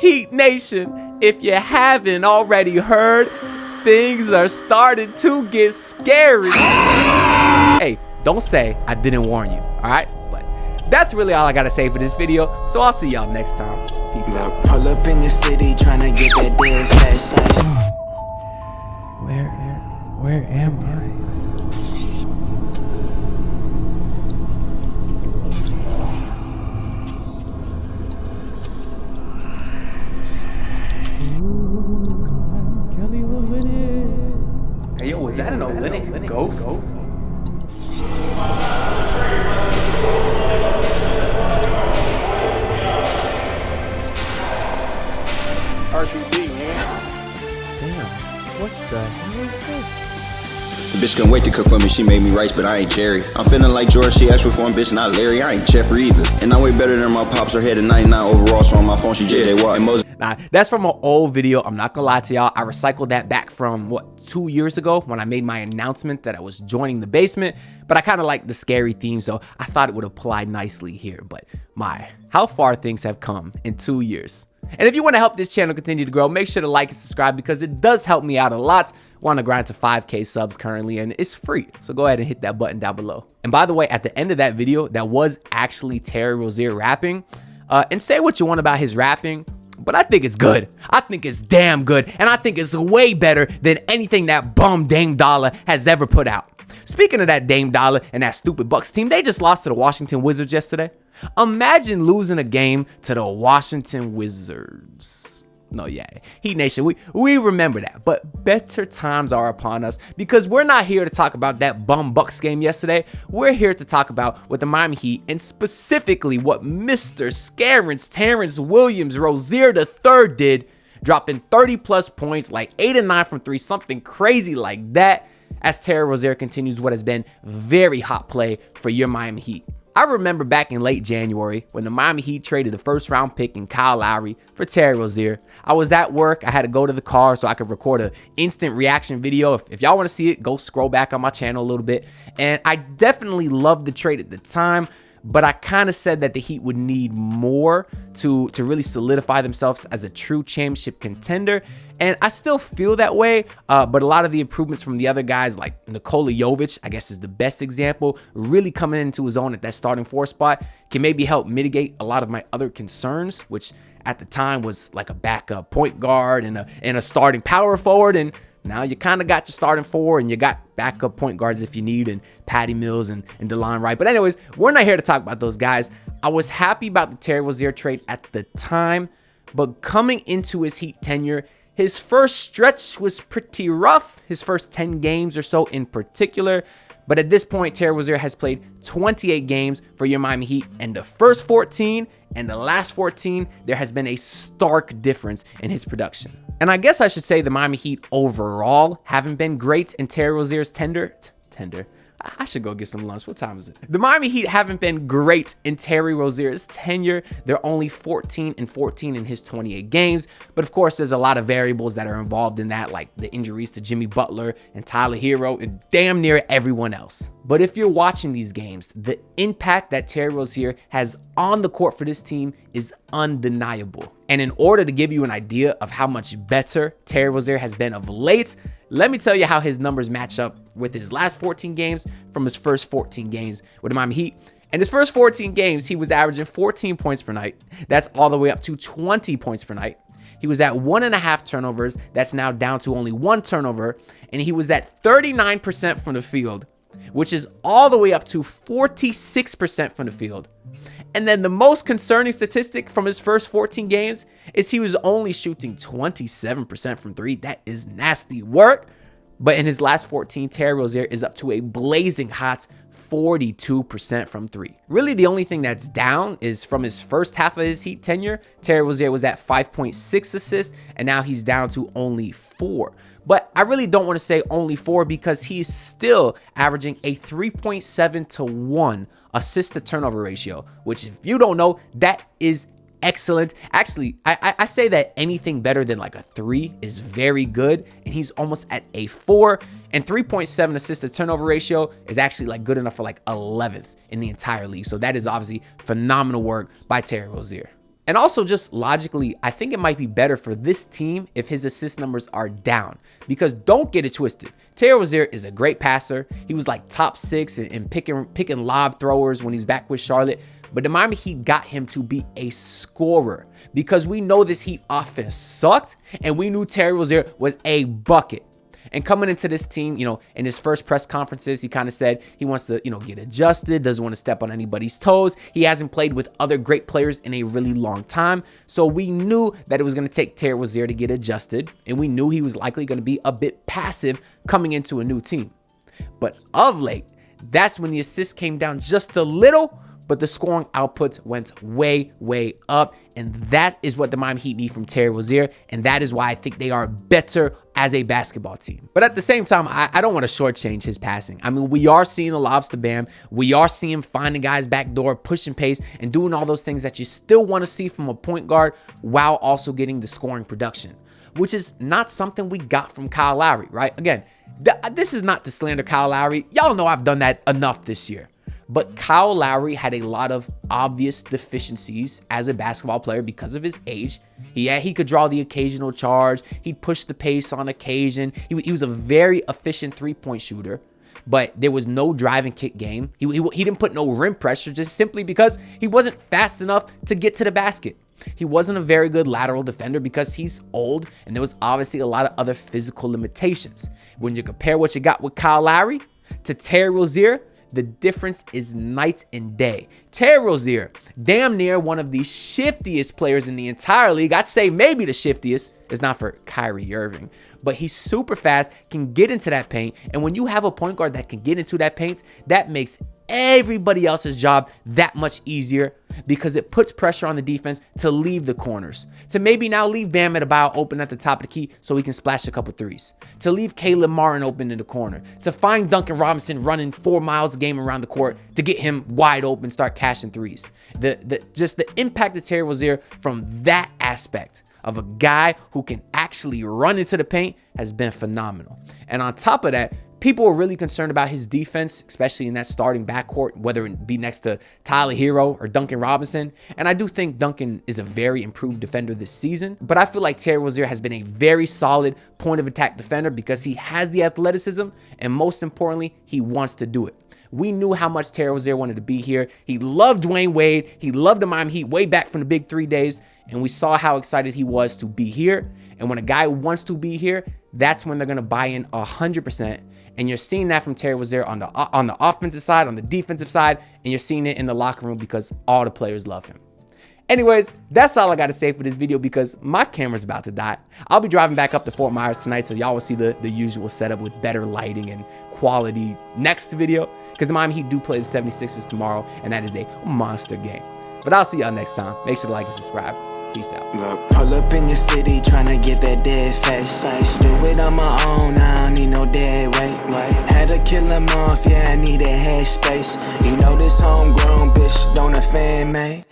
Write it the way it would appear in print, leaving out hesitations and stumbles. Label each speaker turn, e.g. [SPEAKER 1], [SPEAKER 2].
[SPEAKER 1] Heat Nation, if you haven't already heard, things are starting to get scary. Hey, don't say I didn't warn you, all right? But that's really all I gotta say for this video, so I'll see y'all next time. Peace out.
[SPEAKER 2] Pull up in the city trying to get that dead flash.
[SPEAKER 1] Where am I? Hey, yo, was that an Olynyk ghost?
[SPEAKER 3] RTD, man.
[SPEAKER 1] Damn, what the hell is this?
[SPEAKER 4] The bitch couldn't wait to cook for me, she made me rice, but I ain't Jerry. I'm feeling like George, she asked for one bitch, not Larry. I ain't Jeffrey either. And I'm way better than my pops, her head at 99 overall, so on my phone she JJ Watt and Moses.
[SPEAKER 1] Nah, that's from an old video. I'm not gonna lie to y'all. I recycled that back from, what, 2 years ago when I made my announcement that I was joining the basement. But I kind of like the scary theme, so I thought it would apply nicely here. But how far things have come in 2 years. And if you want to help this channel continue to grow, make sure to like and subscribe because it does help me out a lot. We're on the grind to 5K subs currently, and it's free. So go ahead and hit that button down below. And by the way, at the end of that video, that was actually Terry Rozier rapping. And say what you want about his rapping, but I think it's good. I think it's damn good. And I think it's way better than anything that bum Dame Dollar has ever put out. Speaking of that Dame Dollar and that stupid Bucks team, they just lost to the Washington Wizards yesterday. Imagine losing a game to the Washington Wizards. No, yeah, Heat Nation, we remember that. But better times are upon us because we're not here to talk about that bum Bucks game yesterday. We're here to talk about what the Miami Heat and specifically what Mr. Terrence Williams Rozier III did, dropping 30+ points, like 8 and 9 from 3, something crazy like that, as Terry Rozier continues what has been very hot play for your Miami Heat. I remember back in late January when the Miami Heat traded the first round pick in Kyle Lowry for Terry Rozier. I was at work. I had to go to the car so I could record an instant reaction video. If y'all want to see it, go scroll back on my channel a little bit. And I definitely loved the trade at the time, but I kind of said that the Heat would need more to really solidify themselves as a true championship contender. And I still feel that way, but a lot of the improvements from the other guys like Nikola Jovic, I guess is the best example, really coming into his own at that starting 4 spot can maybe help mitigate a lot of my other concerns, which at the time was like a backup point guard and a starting power forward. And now you kind of got your starting 4 and you got backup point guards if you need, and Patty Mills and DeLon Wright. But anyways, we're not here to talk about those guys. I was happy about the Terry Rozier trade at the time, but coming into his Heat tenure, his first stretch was pretty rough, his first 10 games or so in particular. But at this point, Terry Rozier has played 28 games for your Miami Heat, and the first 14 and the last 14, there has been a stark difference in his production. And I guess I should say the Miami Heat overall haven't been great in Terry Rozier's tender. I should go get some lunch. What time is it? The Miami Heat haven't been great in Terry Rozier's tenure. They're only 14 and 14 in his 28 games. But of course, there's a lot of variables that are involved in that, like the injuries to Jimmy Butler and Tyler Hero and damn near everyone else. But if you're watching these games, the impact that Terry Rozier has on the court for this team is undeniable. And in order to give you an idea of how much better Terry Rozier has been of late, let me tell you how his numbers match up with his last 14 games from his first 14 games with the Miami Heat. In his first 14 games, he was averaging 14 points per night. That's all the way up to 20 points per night. He was at 1.5 turnovers. That's now down to only 1 turnover. And he was at 39% from the field, which is all the way up to 46% from the field. And then the most concerning statistic from his first 14 games is he was only shooting 27% from 3. That is nasty work. But in his last 14, Terry Rozier is up to a blazing hot 42% from 3. Really, the only thing that's down is from his first half of his Heat tenure, Terry Rozier was at 5.6 assists, and now he's down to only 4. But I really don't want to say only 4 because he's still averaging a 3.7 to 1 assist to turnover ratio, which if you don't know, that is excellent. Actually, I say that anything better than like a 3 is very good, and he's almost at a 4. And 3.7 assist to turnover ratio is actually like good enough for like 11th in the entire league. So that is obviously phenomenal work by Terry Rozier. And also just logically, I think it might be better for this team if his assist numbers are down, because don't get it twisted. Terry Rozier is a great passer. He was like top 6 in picking lob throwers when he was back with Charlotte. But the Miami Heat got him to be a scorer, because we know this Heat offense sucked, and we knew Terry Rozier was a bucket. And coming into this team, in his first press conferences, he kind of said he wants to, get adjusted, doesn't want to step on anybody's toes. He hasn't played with other great players in a really long time. So we knew that it was going to take Terry Rozier to get adjusted, and we knew he was likely going to be a bit passive coming into a new team. But of late, that's when the assists came down just a little, but the scoring output went way, way up. And that is what the Miami Heat need from Terry Rozier. And that is why I think they are better as a basketball team. But at the same time, I don't want to shortchange his passing. I mean, we are seeing the lobs to Bam. We are seeing him finding guys back door, pushing pace, and doing all those things that you still want to see from a point guard while also getting the scoring production, which is not something we got from Kyle Lowry, right? Again, this is not to slander Kyle Lowry. Y'all know I've done that enough this year. But Kyle Lowry had a lot of obvious deficiencies as a basketball player because of his age. He could draw the occasional charge. He'd push the pace on occasion. He was a very efficient three-point shooter, but there was no drive and kick game. He didn't put no rim pressure just simply because he wasn't fast enough to get to the basket. He wasn't a very good lateral defender because he's old, and there was obviously a lot of other physical limitations. When you compare what you got with Kyle Lowry to Terry Rozier, the difference is night and day. Terry Rozier, damn near one of the shiftiest players in the entire league. I'd say maybe the shiftiest. It's not for Kyrie Irving, but he's super fast, can get into that paint. And when you have a point guard that can get into that paint, that makes everybody else's job that much easier, because it puts pressure on the defense to leave the corners, to maybe now leave Bam Adebayo open at the top of the key so he can splash a couple threes, to leave Caleb Martin open in the corner, to find Duncan Robinson running 4 miles a game around the court to get him wide open, start cashing threes. Just the impact of Terry Rozier from that aspect of a guy who can actually run into the paint has been phenomenal. And on top of that, people are really concerned about his defense, especially in that starting backcourt, whether it be next to Tyler Hero or Duncan Robinson. And I do think Duncan is a very improved defender this season, but I feel like Terry Rozier has been a very solid point of attack defender because he has the athleticism, and most importantly, he wants to do it. We knew how much Terry Rozier wanted to be here. He loved Dwayne Wade. He loved the Miami Heat way back from the Big 3 days, and we saw how excited he was to be here. And when a guy wants to be here, that's when they're going to buy in 100%. And you're seeing that from Terry Rozier on the offensive side, on the defensive side, and you're seeing it in the locker room because all the players love him. Anyways, that's all I got to say for this video because my camera's about to die. I'll be driving back up to Fort Myers tonight, so y'all will see the usual setup with better lighting and quality next video, because the Miami Heat do play the 76ers tomorrow, and that is a monster game. But I'll see y'all next time. Make sure to like and subscribe. Peace out.
[SPEAKER 2] Look, pull up in your city, tryna get that dead face. Do it on my own, I don't need no dead weight. Had to kill him off, yeah, I need a head space. You know this homegrown bitch don't offend me.